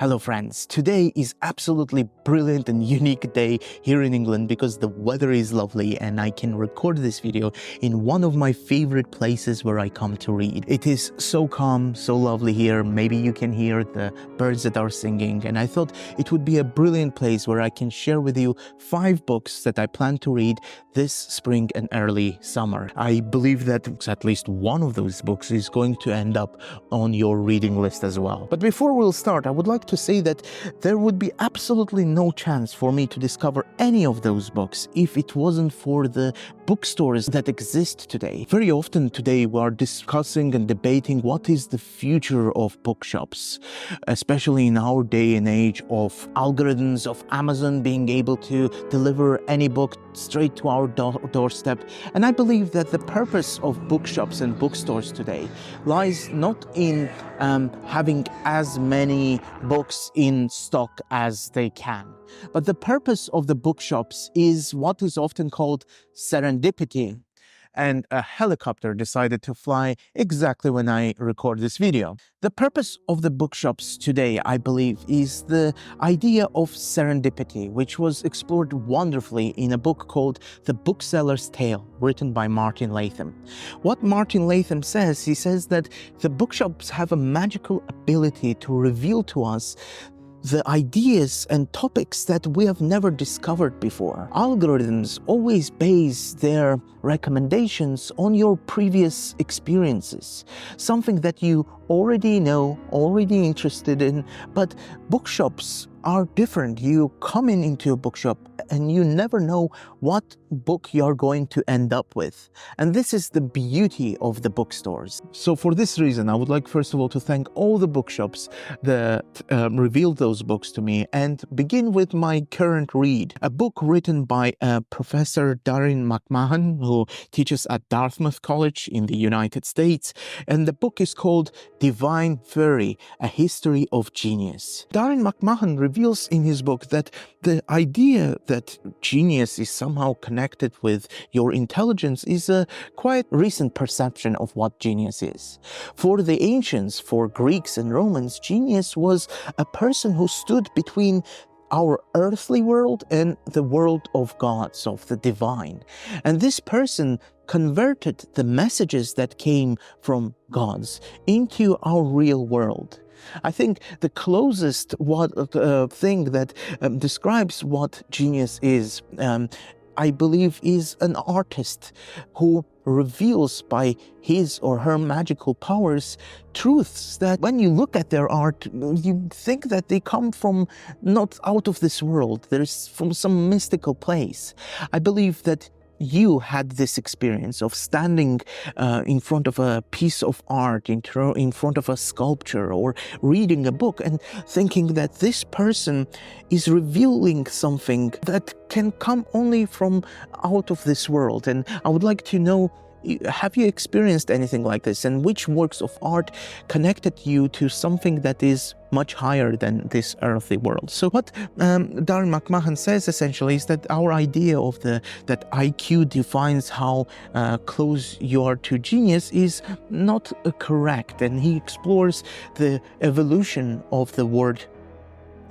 Hello friends, today is absolutely brilliant and unique day here in England because the weather is lovely and I can record this video in one of my favorite places where I come to read. It is so calm, so lovely here. Maybe you can hear the birds that are singing, and I thought it would be a brilliant place where I can share with you 5 books that I plan to read this spring and early summer. I believe that at least one of those books is going to end up on your reading list as well. But before we'll start, I would like to say that there would be absolutely no chance for me to discover any of those books if it wasn't for the bookstores that exist today. Very often today we are discussing and debating what is the future of bookshops, especially in our day and age of algorithms, of Amazon being able to deliver any book straight to our doorstep. And I believe that the purpose of bookshops and bookstores today lies not in having as many books in stock as they can, but the purpose of the bookshops is what is often called serendipity. And a helicopter decided to fly exactly when I record this video. The purpose of the bookshops today, I believe, is the idea of serendipity, which was explored wonderfully in a book called The Bookseller's Tale, written by Martin Latham. What Martin Latham says, he says that the bookshops have a magical ability to reveal to us the ideas and topics that we have never discovered before. Algorithms always base their recommendations on your previous experiences, something that you already know, already interested in, but bookshops are different. You come into a bookshop and you never know what book you're going to end up with. And this is the beauty of the bookstores. So for this reason, I would like first of all to thank all the bookshops that revealed those books to me, and begin with my current read, a book written by Professor Darrin McMahon, who teaches at Dartmouth College in the United States. And the book is called Divine Fury, A History of Genius. Darrin McMahon reveals in his book that the idea that genius is somehow connected with your intelligence is a quite recent perception of what genius is. For the ancients, for Greeks and Romans, genius was a person who stood between our earthly world and the world of gods, of the divine. And this person converted the messages that came from gods into our real world. I think the closest thing that describes what genius is, I believe, is an artist who reveals by his or her magical powers truths that when you look at their art, you think that they come from not out of this world. There's from some mystical place. I believe that you had this experience of standing in front of a piece of art, in front of a sculpture, or reading a book and thinking that this person is revealing something that can come only from out of this world. And I would like to know, have you experienced anything like this, and which works of art connected you to something that is much higher than this earthly world? So what Darrin McMahon says essentially is that our idea of that IQ defines how close you are to genius is not correct, and he explores the evolution of the word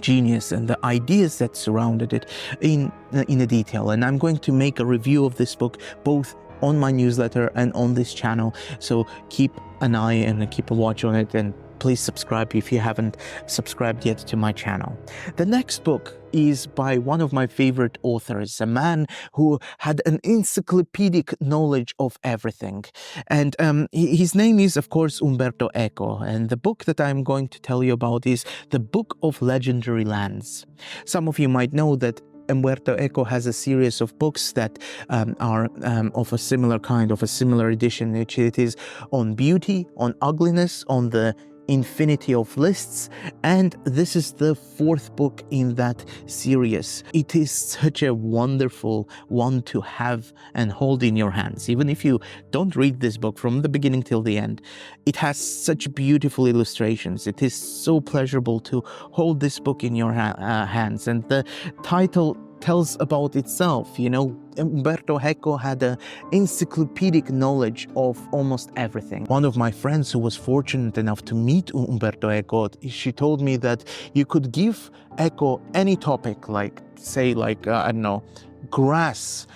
genius and the ideas that surrounded it in a detail. And I'm going to make a review of this book both on my newsletter and on this channel, so keep an eye and keep a watch on it, and please subscribe if you haven't subscribed yet to my channel. The next book is by one of my favorite authors, a man who had an encyclopedic knowledge of everything. And his name is, of course, Umberto Eco. And the book that I'm going to tell you about is The Book of Legendary Lands. Some of you might know that Umberto Eco has a series of books that are of a similar kind, of a similar edition, which it is on beauty, on ugliness, on the infinity of lists, and this is the 4th book in that series. It is such a wonderful one to have and hold in your hands. Even if you don't read this book from the beginning till the end, it has such beautiful illustrations. It is so pleasurable to hold this book in your hands, and the title tells about itself. You know, Umberto Eco had an encyclopedic knowledge of almost everything. One of my friends who was fortunate enough to meet Umberto Eco, she told me that you could give Eco any topic, like, say, like, I don't know, grass.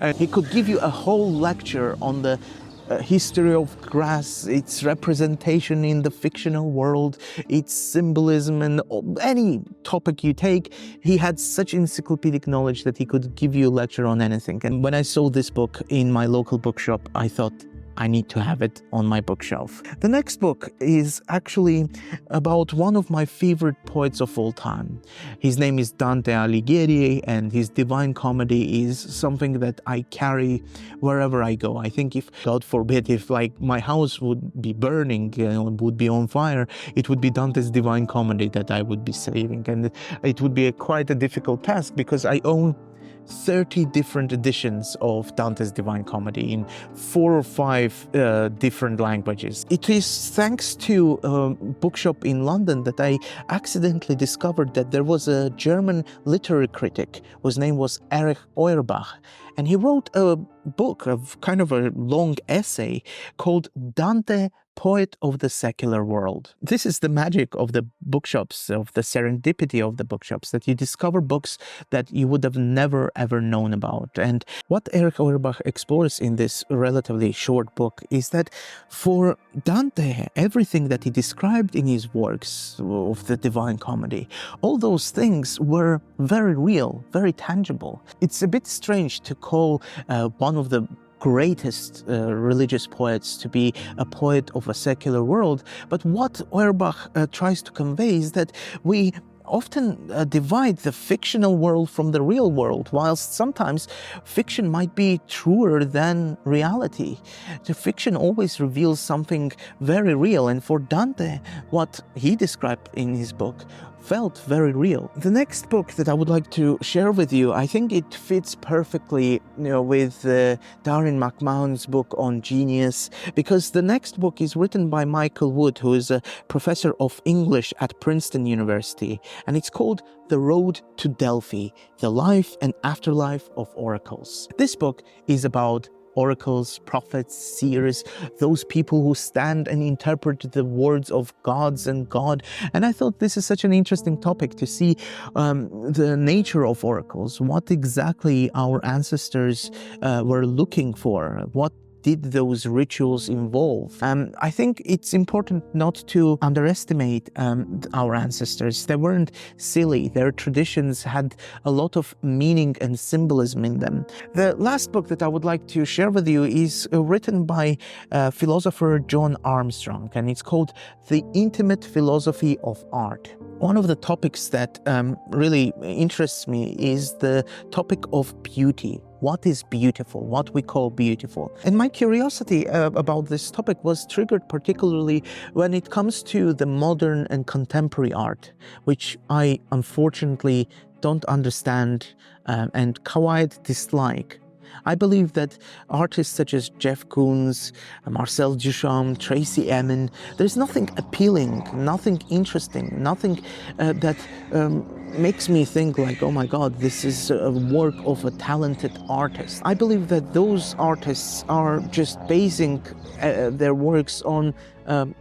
And he could give you a whole lecture on the history of grass, its representation in the fictional world, its symbolism, and any topic you take. He had such encyclopedic knowledge that he could give you a lecture on anything. And when I saw this book in my local bookshop, I thought, I need to have it on my bookshelf. The next book is actually about one of my favorite poets of all time. His name is Dante Alighieri, and his Divine Comedy is something that I carry wherever I go. I think if, God forbid, if like my house would be burning, would be on fire, it would be Dante's Divine Comedy that I would be saving. And it would be quite a difficult task because I own 30 different editions of Dante's Divine Comedy in 4 or 5 different languages. It is thanks to a bookshop in London that I accidentally discovered that there was a German literary critic whose name was Erich Auerbach, and he wrote a book of kind of a long essay called Dante, Poet of the Secular World. This is the magic of the bookshops, of the serendipity of the bookshops, that you discover books that you would have never ever known about. And what Erich Auerbach explores in this relatively short book is that for Dante, everything that he described in his works of the Divine Comedy, all those things were very real, very tangible. It's a bit strange to call one of the greatest religious poets to be a poet of a secular world, but what Auerbach tries to convey is that we often divide the fictional world from the real world, whilst sometimes fiction might be truer than reality. The fiction always reveals something very real, and for Dante, what he described in his book felt very real. The next book that I would like to share with you, I think it fits perfectly, with Darrin McMahon's book on genius, because the next book is written by Michael Wood, who is a professor of English at Princeton University, and it's called The Road to Delphi, The Life and Afterlife of Oracles. This book is about oracles, prophets, seers, those people who stand and interpret the words of gods and God. And I thought this is such an interesting topic to see the nature of oracles, what exactly our ancestors were looking for, what did those rituals involve? I think it's important not to underestimate our ancestors. They weren't silly. Their traditions had a lot of meaning and symbolism in them. The last book that I would like to share with you is written by philosopher John Armstrong, and it's called The Intimate Philosophy of Art. One of the topics that really interests me is the topic of beauty. What is beautiful? What we call beautiful? And my curiosity about this topic was triggered particularly when it comes to the modern and contemporary art, which I unfortunately don't understand and quite dislike. I believe that artists such as Jeff Koons, Marcel Duchamp, Tracy Emin, there's nothing appealing, nothing interesting, nothing that makes me think like, oh my God, this is a work of a talented artist. I believe that those artists are just basing their works on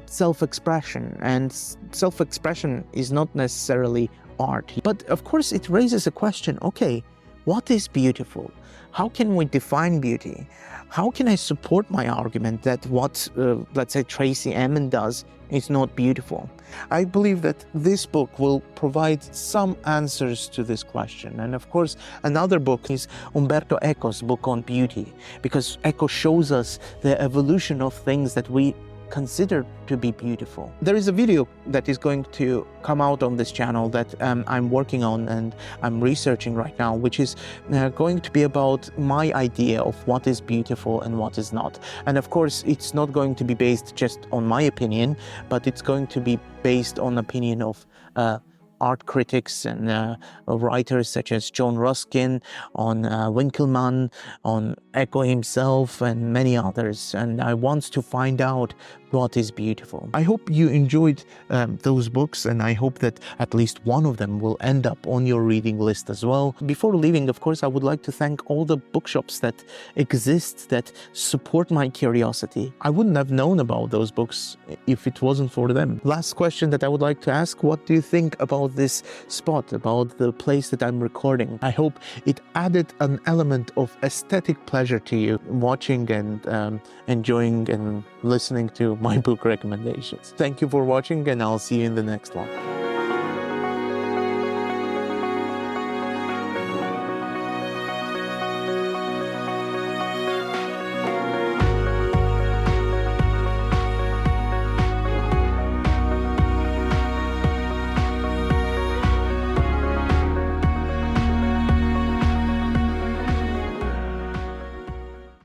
self-expression, and self-expression is not necessarily art. But of course it raises a question, okay, what is beautiful? How can we define beauty? How can I support my argument that what, let's say, Tracy Emin does is not beautiful? I believe that this book will provide some answers to this question. And of course, another book is Umberto Eco's book on beauty, because Eco shows us the evolution of things that we considered to be beautiful. There is a video that is going to come out on this channel that I'm working on and I'm researching right now, which is going to be about my idea of what is beautiful and what is not. And of course, it's not going to be based just on my opinion, but it's going to be based on opinion of art critics and writers such as John Ruskin, on Winkelmann, on Eco himself, and many others. And I want to find out what is beautiful. I hope you enjoyed those books, and I hope that at least one of them will end up on your reading list as well. Before leaving, of course, I would like to thank all the bookshops that exist, that support my curiosity. I wouldn't have known about those books if it wasn't for them. Last question that I would like to ask: what do you think about this spot, about the place that I'm recording? I hope it added an element of aesthetic pleasure to you watching and enjoying and listening to my book recommendations. Thank you for watching, and I'll see you in the next one.